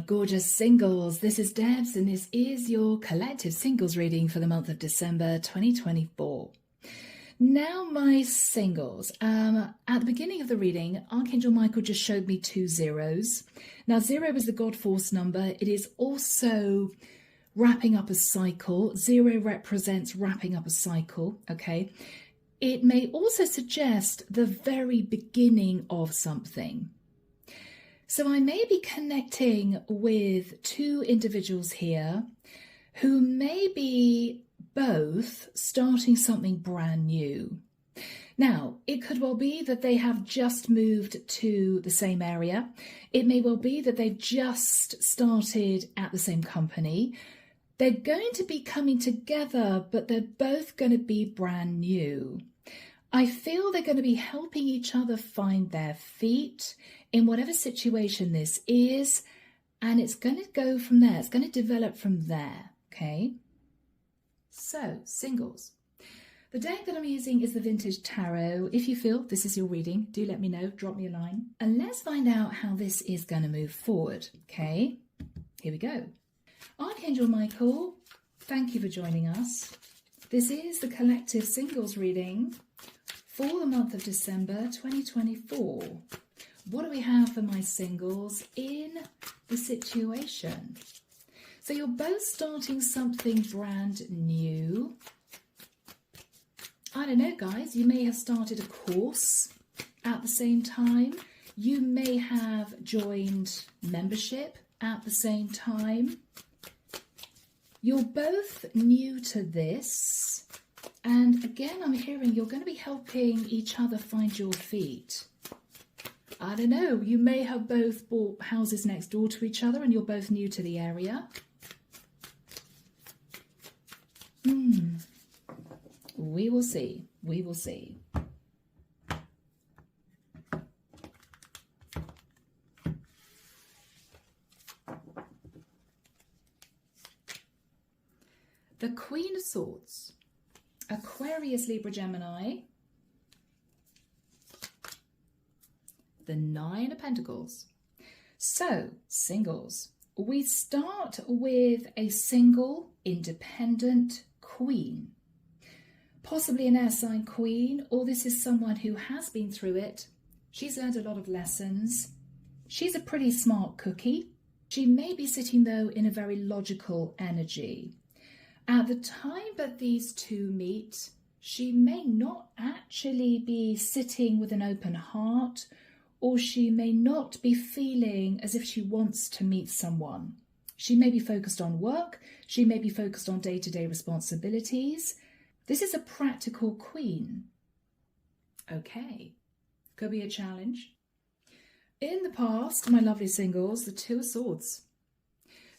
gorgeous singles. This is Debs and this is your collective singles reading for the month of December 2024. Now my singles, at the beginning of the reading, Archangel Michael just showed me 2 zeros. Now 0 is the God Force number. It is also wrapping up a cycle. 0 represents wrapping up a cycle, okay? It may also suggest the very beginning of something. So I may be connecting with 2 individuals here who may be both starting something brand new. Now, it could well be that they have just moved to the same area. It may well be that they've just started at the same company. They're going to be coming together, but they're both going to be brand new. I feel they're going to be helping each other find their feet in whatever situation this is, and it's going to go from there. It's going to develop from there, okay? So, singles. The deck that I'm using is the Vintage Tarot. If you feel this is your reading, do let me know, drop me a line, and let's find out how this is going to move forward, okay? Here we go. Archangel Michael, thank you for joining us. This is the collective singles reading for the month of December 2024. What do we have for my singles in the situation? So you're both starting something brand new. I don't know, guys, you may have started a course at the same time. You may have joined membership at the same time. You're both new to this. And again, I'm hearing you're going to be helping each other find your feet. I don't know, you may have both bought houses next door to each other and you're both new to the area. We will see. We will see. The Queen of Swords. Aquarius, Libra, Gemini. The 9 of Pentacles. So, singles. We start with a single, independent queen. Possibly an air sign queen, or this is someone who has been through it. She's learned a lot of lessons. She's a pretty smart cookie. She may be sitting, though, in a very logical energy. At the time that these 2 meet, she may not actually be sitting with an open heart, or she may not be feeling as if she wants to meet someone. She may be focused on work. She may be focused on day-to-day responsibilities. This is a practical queen. Okay, could be a challenge. In the past, my lovely singles, the 2 of Swords.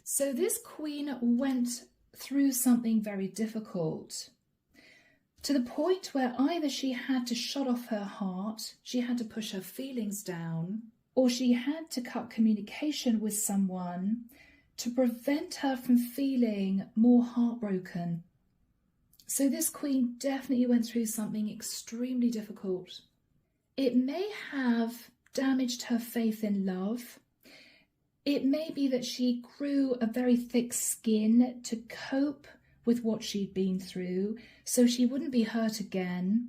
So this queen went through something very difficult, to the point where either she had to shut off her heart, she had to push her feelings down, or she had to cut communication with someone to prevent her from feeling more heartbroken. So this queen definitely went through something extremely difficult. It may have damaged her faith in love. It may be that she grew a very thick skin to cope with what she'd been through, so she wouldn't be hurt again.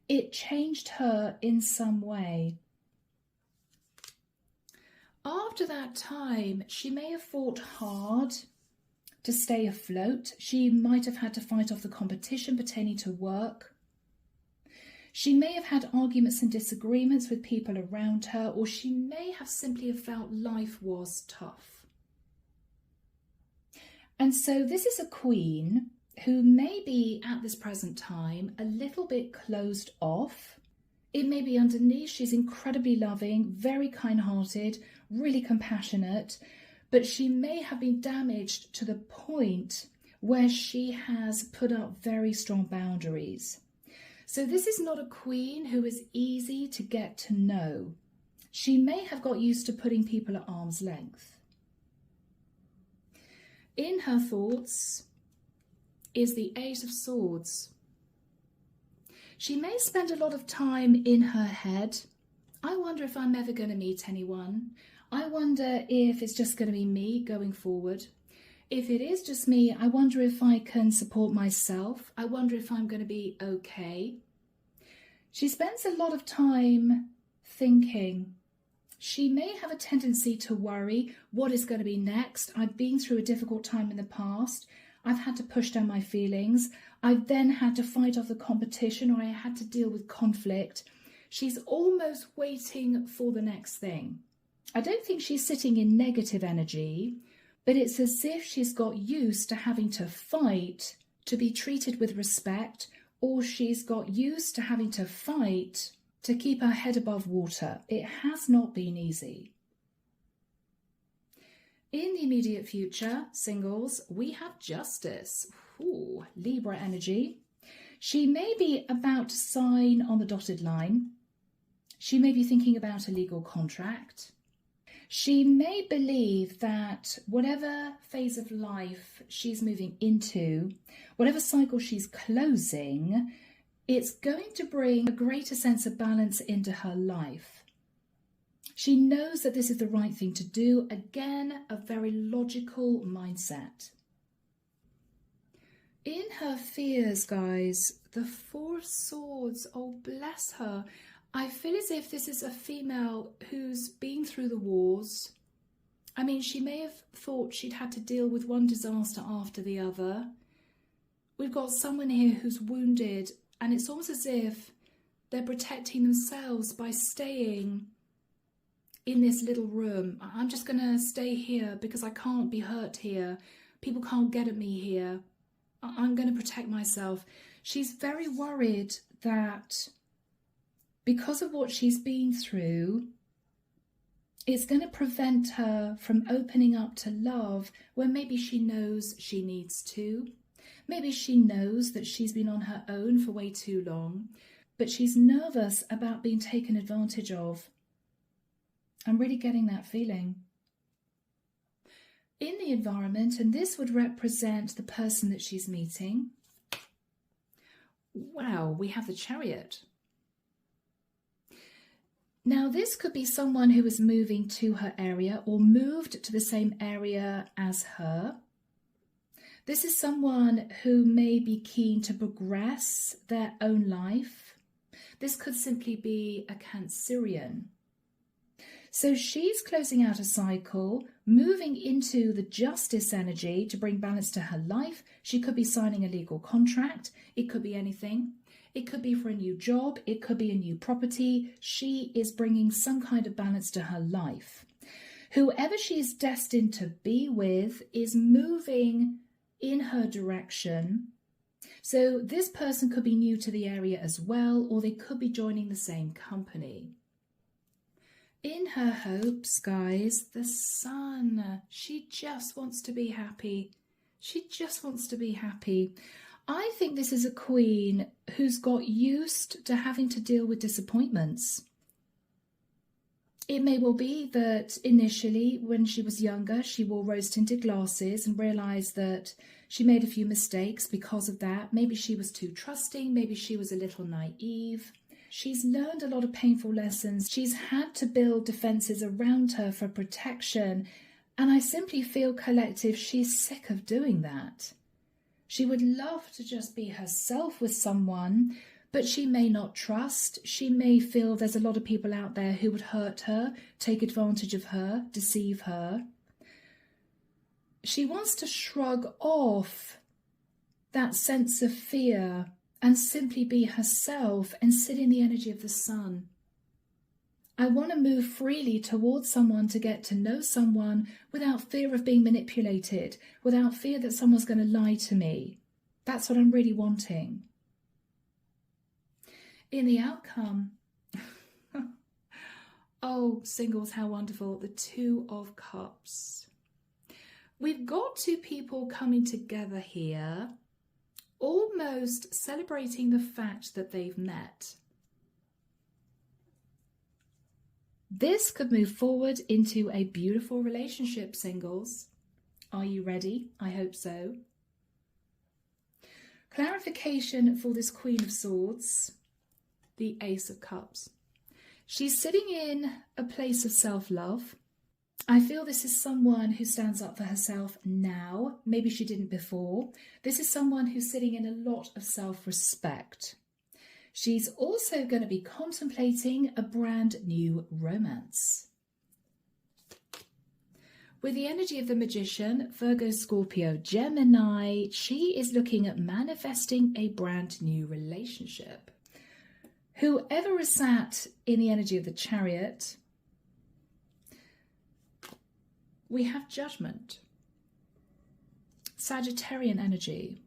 It changed her in some way. After that time, she may have fought hard to stay afloat. She might have had to fight off the competition pertaining to work. She may have had arguments and disagreements with people around her, or she may have simply felt life was tough. And so this is a queen who may be at this present time a little bit closed off. It may be underneath she's incredibly loving, very kind-hearted, really compassionate, but she may have been damaged to the point where she has put up very strong boundaries. So this is not a queen who is easy to get to know. She may have got used to putting people at arm's length. In her thoughts is the 8 of Swords. She may spend a lot of time in her head. I wonder if I'm ever going to meet anyone. I wonder if it's just going to be me going forward. If it is just me, I wonder if I can support myself. I wonder if I'm going to be okay. She spends a lot of time thinking. She may have a tendency to worry, what is going to be next? I've been through a difficult time in the past. I've had to push down my feelings. I've then had to fight off the competition, or I had to deal with conflict. She's almost waiting for the next thing. I don't think she's sitting in negative energy, but it's as if she's got used to having to fight to be treated with respect, or she's got used to having to fight to keep her head above water. It has not been easy. In the immediate future, singles, we have justice. Ooh, Libra energy. She may be about to sign on the dotted line. She may be thinking about a legal contract. She may believe that whatever phase of life she's moving into, whatever cycle she's closing, it's going to bring a greater sense of balance into her life. She knows that this is the right thing to do. Again, a very logical mindset. In her fears, guys, the Four of Swords, oh bless her. I feel as if this is a female who's been through the wars. I mean, she may have thought she'd had to deal with one disaster after the other. We've got someone here who's wounded, and it's almost as if they're protecting themselves by staying in this little room. I'm just going to stay here because I can't be hurt here. People can't get at me here. I'm going to protect myself. She's very worried that because of what she's been through, it's going to prevent her from opening up to love when maybe she knows she needs to. Maybe she knows that she's been on her own for way too long, but she's nervous about being taken advantage of. I'm really getting that feeling. In the environment, and this would represent the person that she's meeting. Wow, we have the Chariot. Now, this could be someone who is moving to her area or moved to the same area as her. This is someone who may be keen to progress their own life. This could simply be a Cancerian. So she's closing out a cycle, moving into the justice energy to bring balance to her life. She could be signing a legal contract. It could be anything. It could be for a new job. It could be a new property. She is bringing some kind of balance to her life. Whoever she is destined to be with is moving in her direction. So this person could be new to the area as well, or they could be joining the same company. In her hopes, guys, the Sun, she just wants to be happy. She just wants to be happy. I think this is a queen who's got used to having to deal with disappointments. It may well be that initially, when she was younger, she wore rose-tinted glasses and realised that she made a few mistakes because of that. Maybe she was too trusting. Maybe she was a little naive. She's learned a lot of painful lessons. She's had to build defences around her for protection. And I simply feel, collective, she's sick of doing that. She would love to just be herself with someone, but she may not trust. She may feel there's a lot of people out there who would hurt her, take advantage of her, deceive her. She wants to shrug off that sense of fear and simply be herself and sit in the energy of the Sun. I want to move freely towards someone, to get to know someone without fear of being manipulated, without fear that someone's going to lie to me. That's what I'm really wanting. In the outcome, oh, singles, how wonderful, the Two of Cups. We've got two people coming together here, almost celebrating the fact that they've met. This could move forward into a beautiful relationship, singles. Are you ready? I hope so. Clarification for this Queen of Swords, the Ace of Cups. She's sitting in a place of self-love. I feel this is someone who stands up for herself now. Maybe she didn't before. This is someone who's sitting in a lot of self-respect. She's also going to be contemplating a brand new romance. With the energy of the Magician, Virgo, Scorpio, Gemini, she is looking at manifesting a brand new relationship. Whoever is sat in the energy of the Chariot, we have Judgment, Sagittarian energy.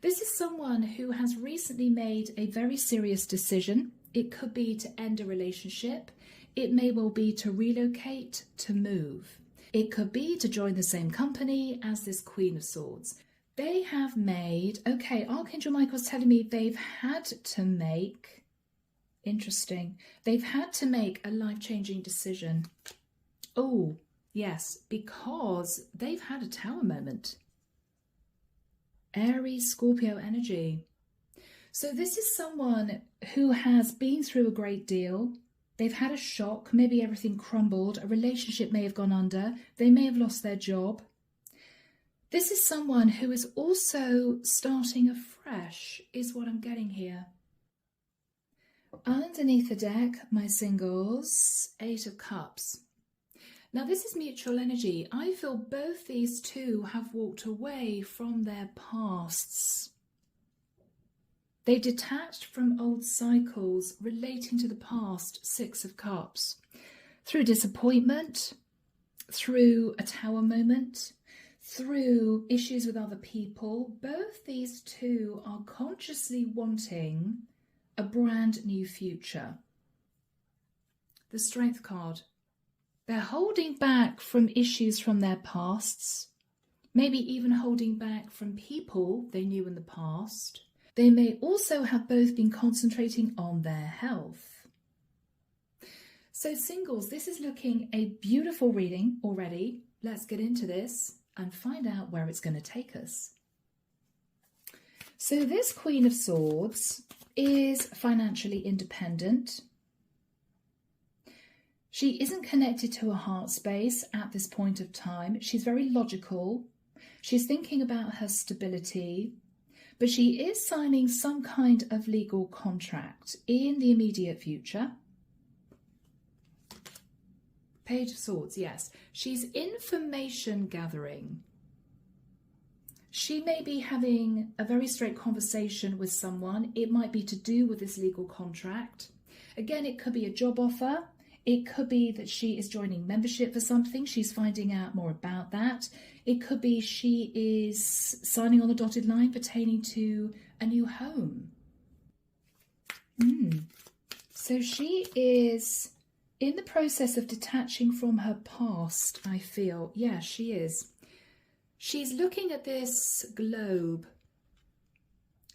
This is someone who has recently made a very serious decision. It could be to end a relationship. It may well be to relocate, to move. It could be to join the same company as this Queen of Swords. They have made, okay, Archangel Michael's telling me they've had to make, interesting, they've had to make a life-changing decision. Oh, yes, because they've had a Tower moment. Aries, Scorpio energy. So this is someone who has been through a great deal. They've had a shock. Maybe everything crumbled. A relationship may have gone under. They may have lost their job. This is someone who is also starting afresh, is what I'm getting here. Underneath the deck, my singles, 8 of Cups. Now this is mutual energy. I feel both these two have walked away from their pasts. They detached from old cycles relating to the past, 6 of Cups. Through disappointment, through a Tower moment, through issues with other people, both these two are consciously wanting a brand new future. The Strength card. They're holding back from issues from their pasts, maybe even holding back from people they knew in the past. They may also have both been concentrating on their health. So singles, this is looking a beautiful reading already. Let's get into this and find out where it's going to take us. So this Queen of Swords is financially independent. She isn't connected to her heart space at this point of time. She's very logical. She's thinking about her stability, but she is signing some kind of legal contract in the immediate future. Page of Swords, yes. She's information gathering. She may be having a very straight conversation with someone. It might be to do with this legal contract. Again, it could be a job offer. It could be that she is joining membership for something. She's finding out more about that. It could be she is signing on the dotted line pertaining to a new home. So she is in the process of detaching from her past, I feel. Yeah, she is. She's looking at this globe.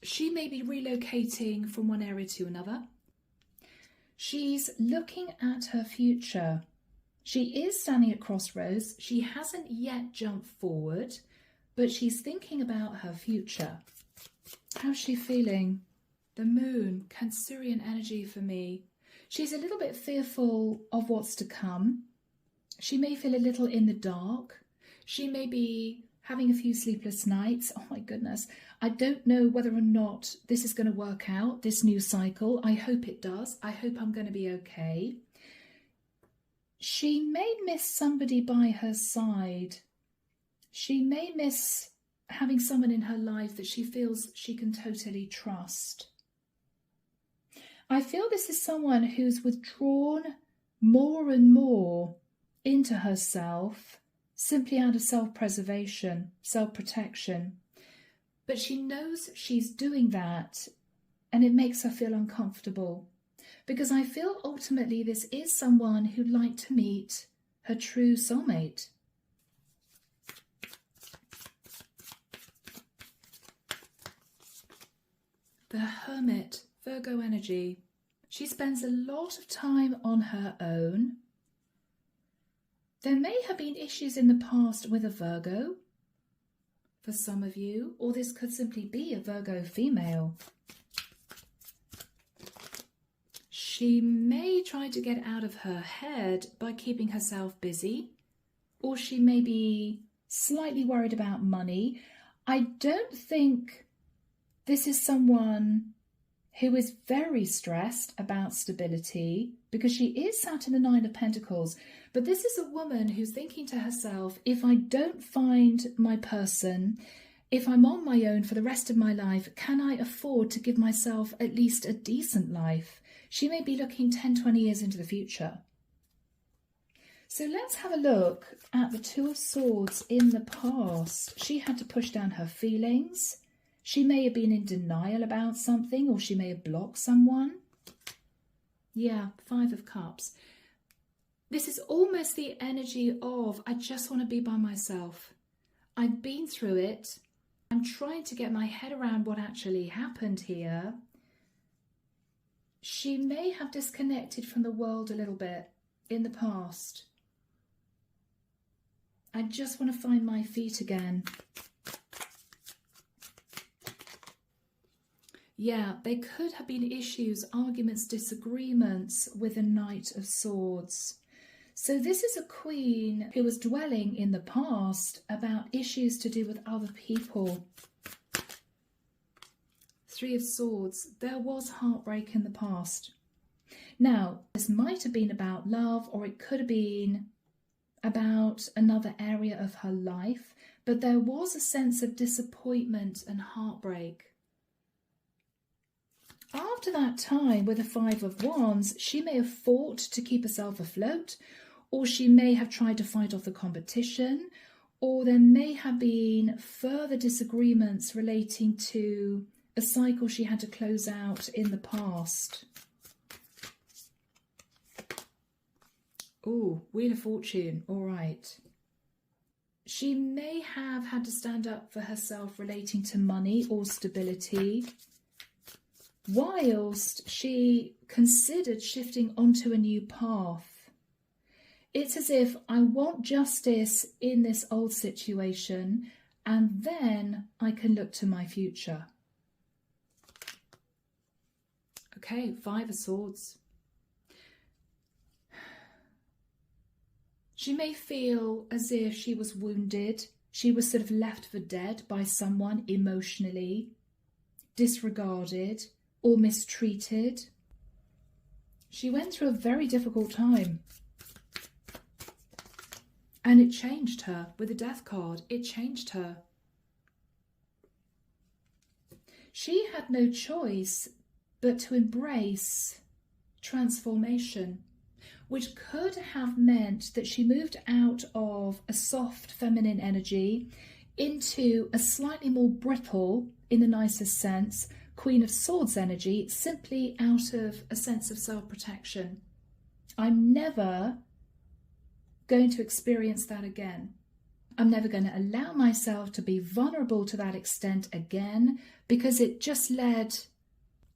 She may be relocating from one area to another. She's looking at her future. She is standing at crossroads. She hasn't yet jumped forward, but she's thinking about her future. How's she feeling? The Moon, Cancerian energy for me. She's a little bit fearful of what's to come. She may feel a little in the dark. She may be having a few sleepless nights. Oh my goodness. I don't know whether or not this is going to work out, this new cycle. I hope it does. I hope I'm going to be okay. She may miss somebody by her side. She may miss having someone in her life that she feels she can totally trust. I feel this is someone who's withdrawn more and more into herself, simply out of self-preservation, self-protection. But she knows she's doing that, and it makes her feel uncomfortable, because I feel ultimately this is someone who'd like to meet her true soulmate. The Hermit, Virgo energy. She spends a lot of time on her own. There may have been issues in the past with a Virgo for some of you, or this could simply be a Virgo female. She may try to get out of her head by keeping herself busy, or she may be slightly worried about money. I don't think this is someone who is very stressed about stability, because she is sat in the Nine of Pentacles. But this is a woman who's thinking to herself, if I don't find my person, if I'm on my own for the rest of my life, can I afford to give myself at least a decent life? She may be looking 10, 20 years into the future. So let's have a look at the Two of Swords in the past. She had to push down her feelings. She may have been in denial about something, or she may have blocked someone. Yeah, Five of Cups. This is almost the energy of, I just want to be by myself. I've been through it. I'm trying to get my head around what actually happened here. She may have disconnected from the world a little bit in the past. I just want to find my feet again. Yeah, there could have been issues, arguments, disagreements with a Knight of Swords. So this is a queen who was dwelling in the past about issues to do with other people. Three of Swords. There was heartbreak in the past. Now, this might have been about love, or it could have been about another area of her life, but there was a sense of disappointment and heartbreak. After that time with the Five of Wands, she may have fought to keep herself afloat, or she may have tried to fight off the competition, or there may have been further disagreements relating to a cycle she had to close out in the past. Ooh, Wheel of Fortune, all right. She may have had to stand up for herself relating to money or stability, whilst she considered shifting onto a new path. It's as if, I want justice in this old situation, and then I can look to my future. Okay, Five of Swords. She may feel as if she was wounded. She was sort of left for dead by someone emotionally, disregarded or mistreated. She went through a very difficult time. And it changed her. With the Death card, it changed her. She had no choice but to embrace transformation, which could have meant that she moved out of a soft feminine energy into a slightly more brittle, in the nicest sense, Queen of Swords energy, simply out of a sense of self-protection. I'm never going to experience that again. I'm never going to allow myself to be vulnerable to that extent again, because it just led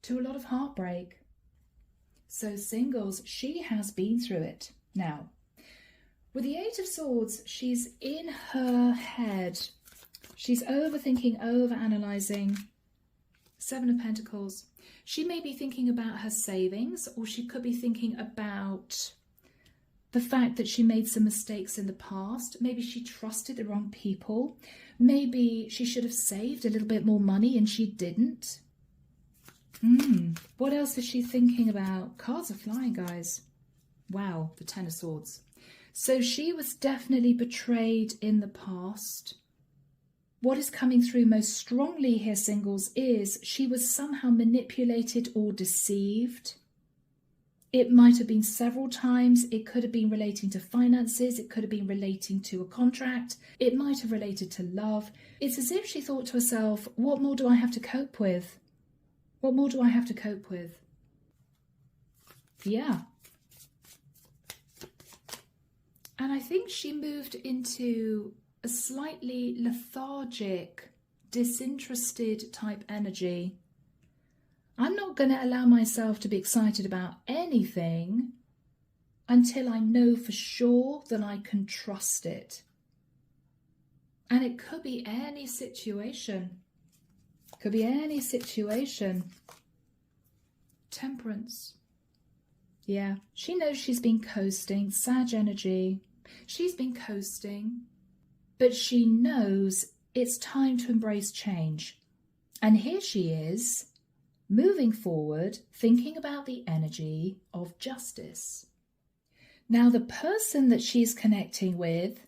to a lot of heartbreak. So singles, she has been through it. Now, with the Eight of Swords, she's in her head. She's overthinking, overanalyzing. Seven of Pentacles. She may be thinking about her savings, or she could be thinking about the fact that she made some mistakes in the past. Maybe she trusted the wrong people. Maybe she should have saved a little bit more money and she didn't. What else is she thinking about? Cards are flying, guys. Wow, the Ten of Swords. So she was definitely betrayed in the past. What is coming through most strongly here, singles, is she was somehow manipulated or deceived. It might have been several times. It could have been relating to finances. It could have been relating to a contract. It might have related to love. It's as if she thought to herself, what more do I have to cope with? What more do I have to cope with? Yeah. And I think she moved into a slightly lethargic, disinterested type energy. I'm not going to allow myself to be excited about anything until I know for sure that I can trust it. And it could be any situation. Could be any situation. Temperance. Yeah, she knows she's been coasting. Sag energy. She's been coasting. But she knows it's time to embrace change. And here she is, moving forward, thinking about the energy of justice. Now, the person that she's connecting with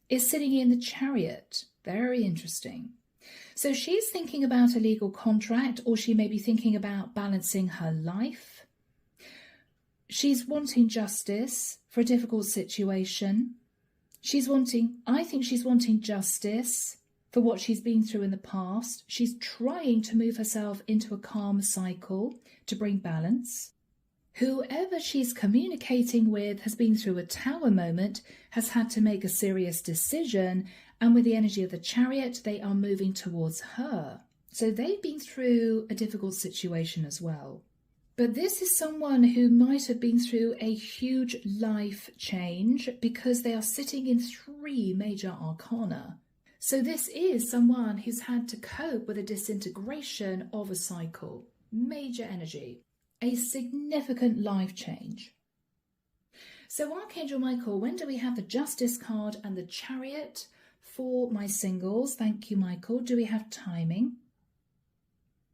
is sitting in the chariot. Very interesting. So she's thinking about a legal contract, or she may be thinking about balancing her life. She's wanting justice for a difficult situation. I think she's wanting justice for what she's been through in the past. She's trying to move herself into a calm cycle to bring balance. Whoever she's communicating with has been through a tower moment, has had to make a serious decision, and with the energy of the chariot, they are moving towards her. So they've been through a difficult situation as well. But this is someone who might have been through a huge life change because they are sitting in 3 major arcana. So this is someone who's had to cope with a disintegration of a cycle, major energy, a significant life change. So Archangel Michael, when do we have the Justice card and the Chariot for my singles? Thank you, Michael. Do we have timing?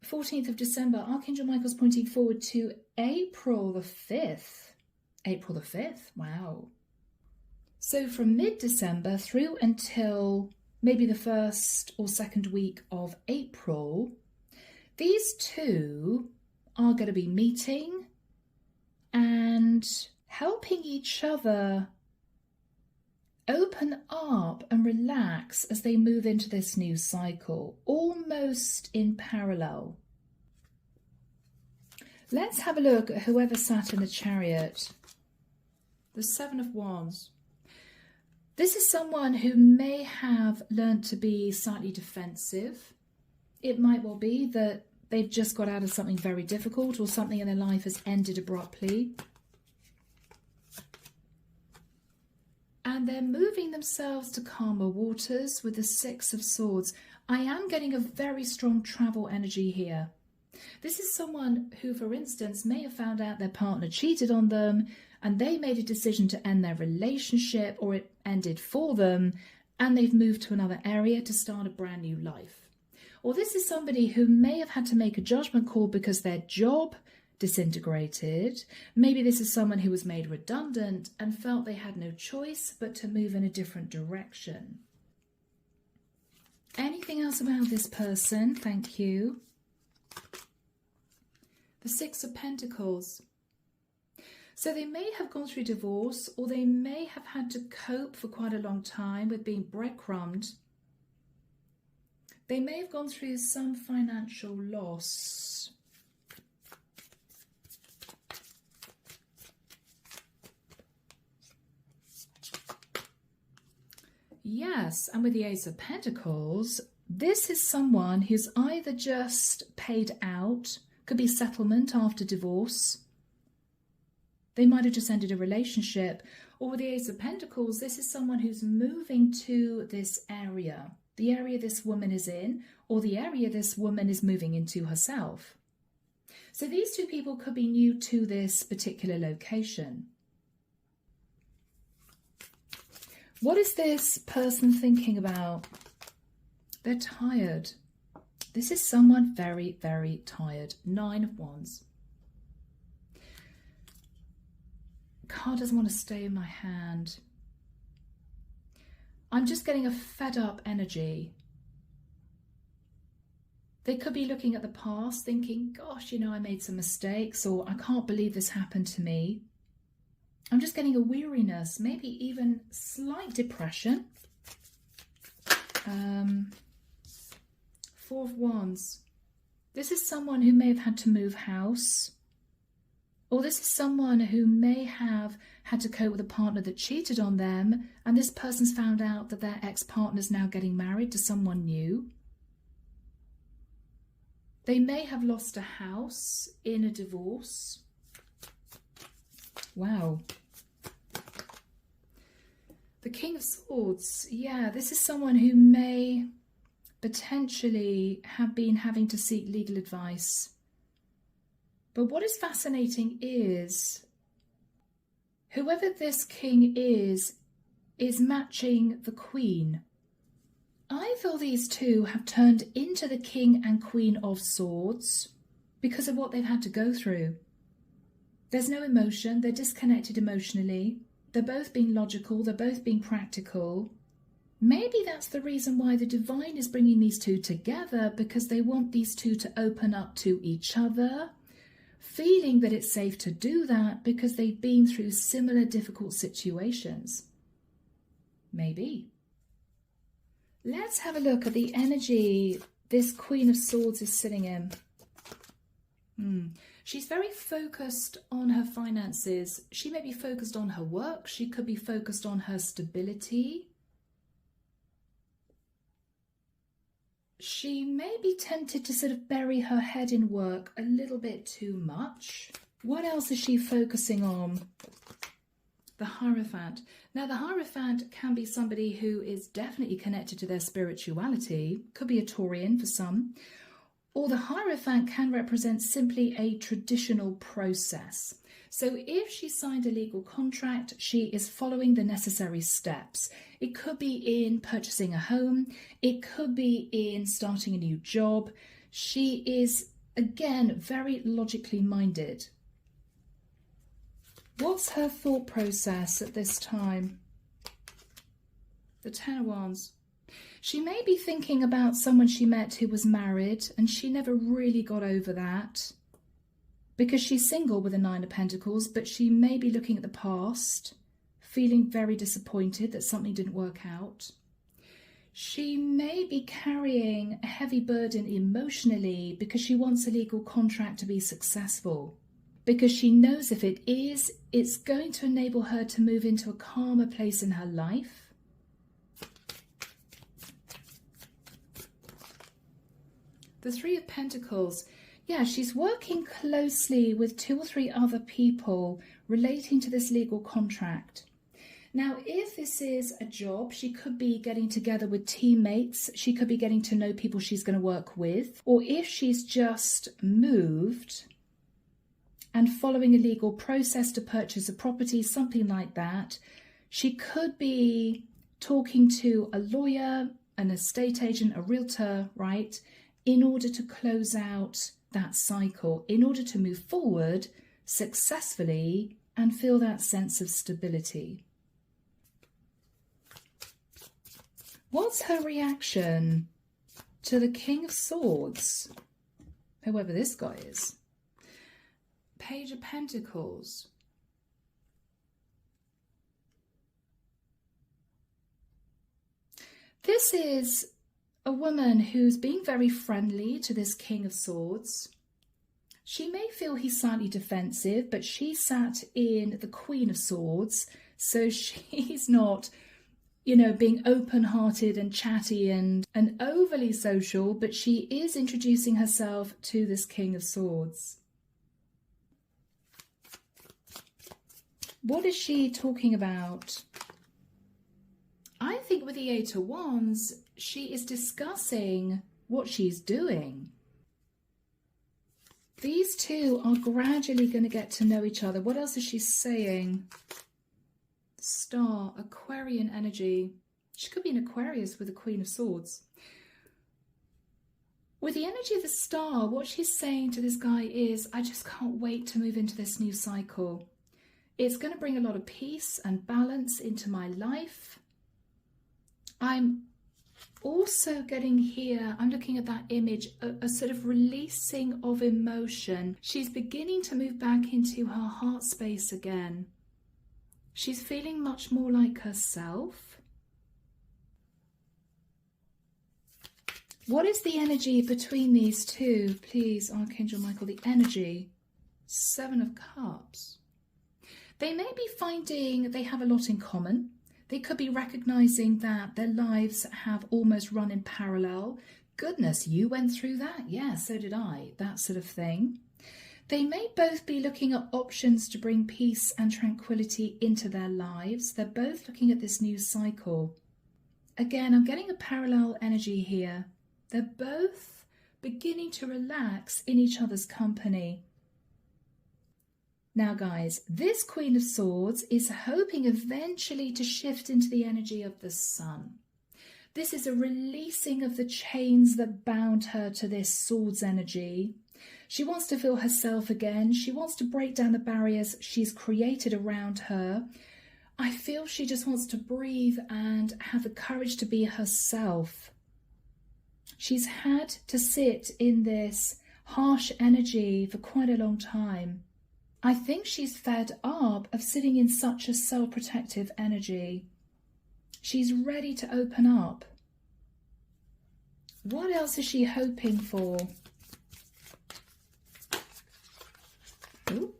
14th of December, Archangel Michael's pointing forward to April the 5th. April the 5th, wow. So from mid-December through until maybe the 1st or 2nd week of April, these two are going to be meeting and helping each other open up and relax as they move into this new cycle, almost in parallel. Let's have a look at whoever sat in the chariot. The 7 of Wands. This is someone who may have learned to be slightly defensive. It might well be that they've just got out of something very difficult, or something in their life has ended abruptly. And they're moving themselves to calmer waters with the 6 of Swords. I am getting a very strong travel energy here. This is someone who, for instance, may have found out their partner cheated on them and they made a decision to end their relationship, or it ended for them, and they've moved to another area to start a brand new life. Or this is somebody who may have had to make a judgment call because their job disintegrated. Maybe this is someone who was made redundant and felt they had no choice but to move in a different direction. Anything else about this person? Thank you. The 6 of Pentacles. So they may have gone through divorce, or they may have had to cope for quite a long time with being breadcrumbed. They may have gone through some financial loss. Yes, and with the Ace of Pentacles, this is someone who's either just paid out, could be settlement after divorce. They might have just ended a relationship. Or with the Ace of Pentacles, this is someone who's moving to this area, the area this woman is in, or the area this woman is moving into herself. So these two people could be new to this particular location. What is this person thinking about? They're tired. This is someone very, very tired. 9 of Wands. Card doesn't want to stay in my hand. I'm just getting a fed up energy. They could be looking at the past thinking, gosh, you know, I made some mistakes, or I can't believe this happened to me. I'm just getting a weariness, maybe even slight depression. 4 of Wands. This is someone who may have had to move house. Or this is someone who may have had to cope with a partner that cheated on them, and this person's found out that their ex-partner's now getting married to someone new. They may have lost a house in a divorce. Wow. The King of Swords. Yeah, this is someone who may potentially have been having to seek legal advice. But what is fascinating is Whoever this king is matching the queen. I feel these two have turned into the king and queen of swords because of what they've had to go through. There's no emotion, they're disconnected emotionally, they're both being logical, they're both being practical. Maybe that's the reason why the divine is bringing these two together, because they want these two to open up to each other, feeling that it's safe to do that because they've been through similar difficult situations. Maybe. Let's have a look at the energy this Queen of Swords is sitting in. She's very focused on her finances. She may be focused on her work. She could be focused on her stability. She may be tempted to sort of bury her head in work a little bit too much. What else is she focusing on? The Hierophant. Now, the Hierophant can be somebody who is definitely connected to their spirituality. Could be a Taurian for some. Or the Hierophant can represent simply a traditional process. So if she signed a legal contract, she is following the necessary steps. It could be in purchasing a home. It could be in starting a new job. She is, again, very logically minded. What's her thought process at this time? The Ten of Wands. She may be thinking about someone she met who was married and she never really got over that, because she's single with the Nine of Pentacles, but she may be looking at the past, feeling very disappointed that something didn't work out. She may be carrying a heavy burden emotionally because she wants a legal contract to be successful, because she knows if it is, it's going to enable her to move into a calmer place in her life. The Three of Pentacles. Yeah, she's working closely with 2 or 3 other people relating to this legal contract. Now, if this is a job, she could be getting together with teammates. She could be getting to know people she's going to work with. Or if she's just moved and following a legal process to purchase a property, something like that, she could be talking to a lawyer, an estate agent, a realtor, right, in order to close out that cycle, in order to move forward successfully and feel that sense of stability. What's her reaction to the King of Swords, whoever this guy is? Page of Pentacles. This is a woman who's being very friendly to this King of Swords. She may feel he's slightly defensive, but she sat in the Queen of Swords, so she's not, you know, being open-hearted and chatty and overly social, but she is introducing herself to this King of Swords. What is she talking about? I think with the Eight of Wands, she is discussing what she's doing. These two are gradually going to get to know each other. What else is she saying? Star, Aquarian energy. She could be an Aquarius with the Queen of Swords. With the energy of the Star, what she's saying to this guy is, I just can't wait to move into this new cycle. It's going to bring a lot of peace and balance into my life. I'm also getting here, I'm looking at that image, a sort of releasing of emotion. She's beginning to move back into her heart space again. She's feeling much more like herself. What is the energy between these two? Please, Archangel Michael, the energy. Seven of Cups. They may be finding they have a lot in common. They could be recognizing that their lives have almost run in parallel. Goodness, you went through that? Yeah, so did I. That sort of thing. They may both be looking at options to bring peace and tranquility into their lives. They're both looking at this new cycle. Again, I'm getting a parallel energy here. They're both beginning to relax in each other's company. Now, guys, this Queen of Swords is hoping eventually to shift into the energy of the Sun. This is a releasing of the chains that bound her to this Swords energy. She wants to feel herself again. She wants to break down the barriers she's created around her. I feel she just wants to breathe and have the courage to be herself. She's had to sit in this harsh energy for quite a long time. I think she's fed up of sitting in such a self-protective energy. She's ready to open up. What else is she hoping for? Ooh.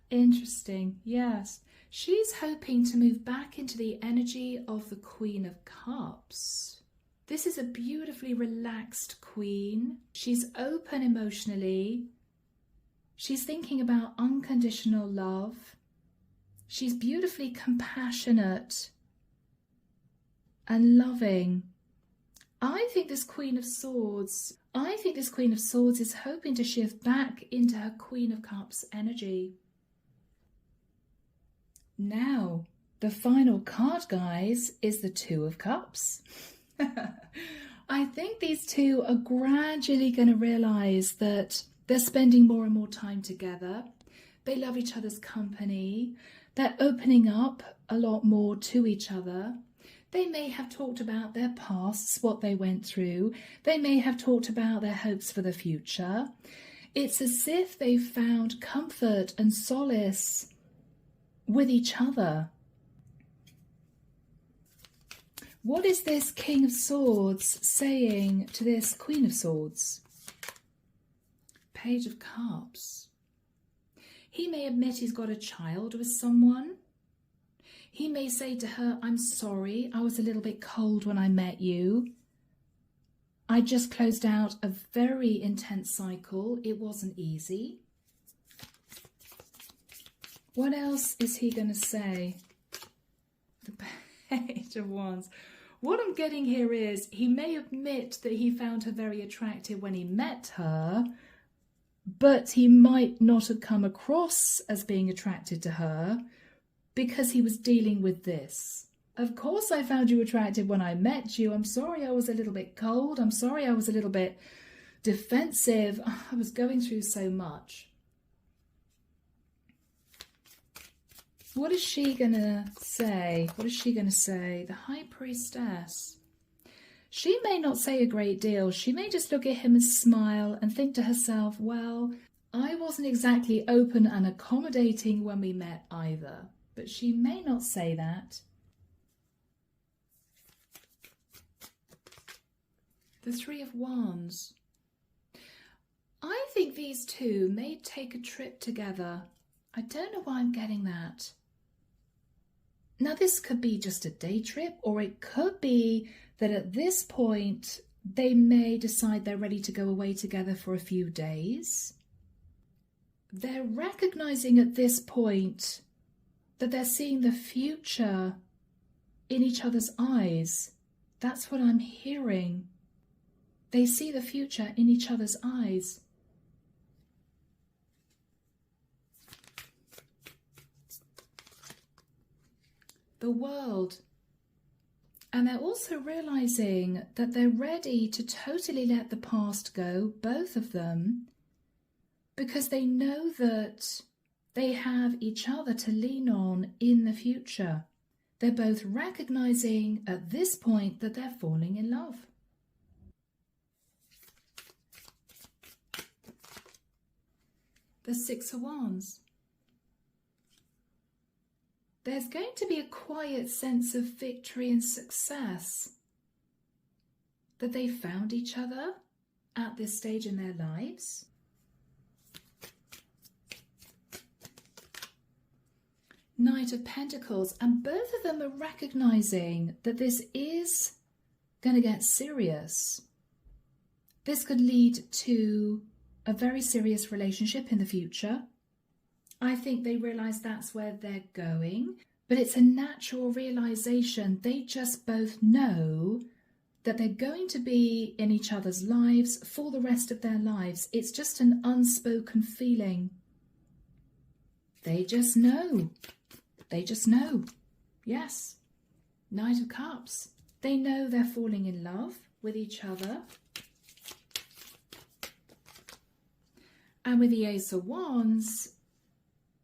Interesting, yes. She's hoping to move back into the energy of the Queen of Cups. This is a beautifully relaxed queen. She's open emotionally. She's thinking about unconditional love. She's beautifully compassionate and loving. I think this Queen of Swords is hoping to shift back into her Queen of Cups energy. Now, the final card, guys, is the Two of Cups. I think these two are gradually going to realise that they're spending more and more time together. They love each other's company. They're opening up a lot more to each other. They may have talked about their pasts, what they went through. They may have talked about their hopes for the future. It's as if they've found comfort and solace with each other. What is this King of Swords saying to this Queen of Swords? Page of Cups. He may admit he's got a child with someone. He may say to her, I'm sorry, I was a little bit cold when I met you. I just closed out a very intense cycle. It wasn't easy. What else is he going to say? The Page of Wands. What I'm getting here is he may admit that he found her very attractive when he met her, but he might not have come across as being attracted to her because he was dealing with this. Of course I found you attractive when I met you. I'm sorry I was a little bit cold. I'm sorry I was a little bit defensive. I was going through so much. What is she going to say? What is she going to say? The High Priestess. She may not say a great deal. She may just look at him and smile and think to herself, well, I wasn't exactly open and accommodating when we met either. But she may not say that. The Three of Wands. I think these two may take a trip together. I don't know why I'm getting that. Now, this could be just a day trip, or it could be that at this point they may decide they're ready to go away together for a few days. They're recognizing at this point that they're seeing the future in each other's eyes. That's what I'm hearing. They see the future in each other's eyes. The World. And they're also realizing that they're ready to totally let the past go, both of them, because they know that they have each other to lean on in the future. They're both recognizing at this point that they're falling in love. The Six of Wands. There's going to be a quiet sense of victory and success. That they found each other at this stage in their lives. Knight of Pentacles, and both of them are recognizing that this is going to get serious. This could lead to a very serious relationship in the future. I think they realize that's where they're going, but it's a natural realization. They just both know that they're going to be in each other's lives for the rest of their lives. It's just an unspoken feeling. They just know. They just know. Yes. Knight of Cups. They know they're falling in love with each other. And with the Ace of Wands,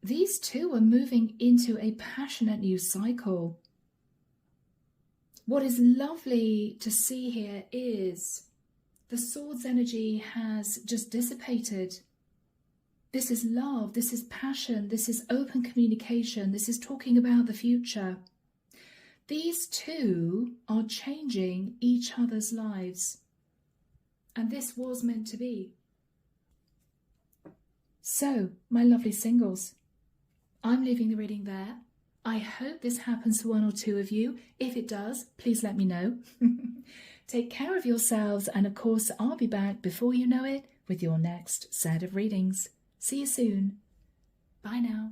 these two are moving into a passionate new cycle. What is lovely to see here is the Swords energy has just dissipated. This is love, this is passion, this is open communication, this is talking about the future. These two are changing each other's lives. And this was meant to be. So, my lovely singles, I'm leaving the reading there. I hope this happens to one or two of you. If it does, please let me know. Take care of yourselves, and of course, I'll be back before you know it with your next set of readings. See you soon. Bye now.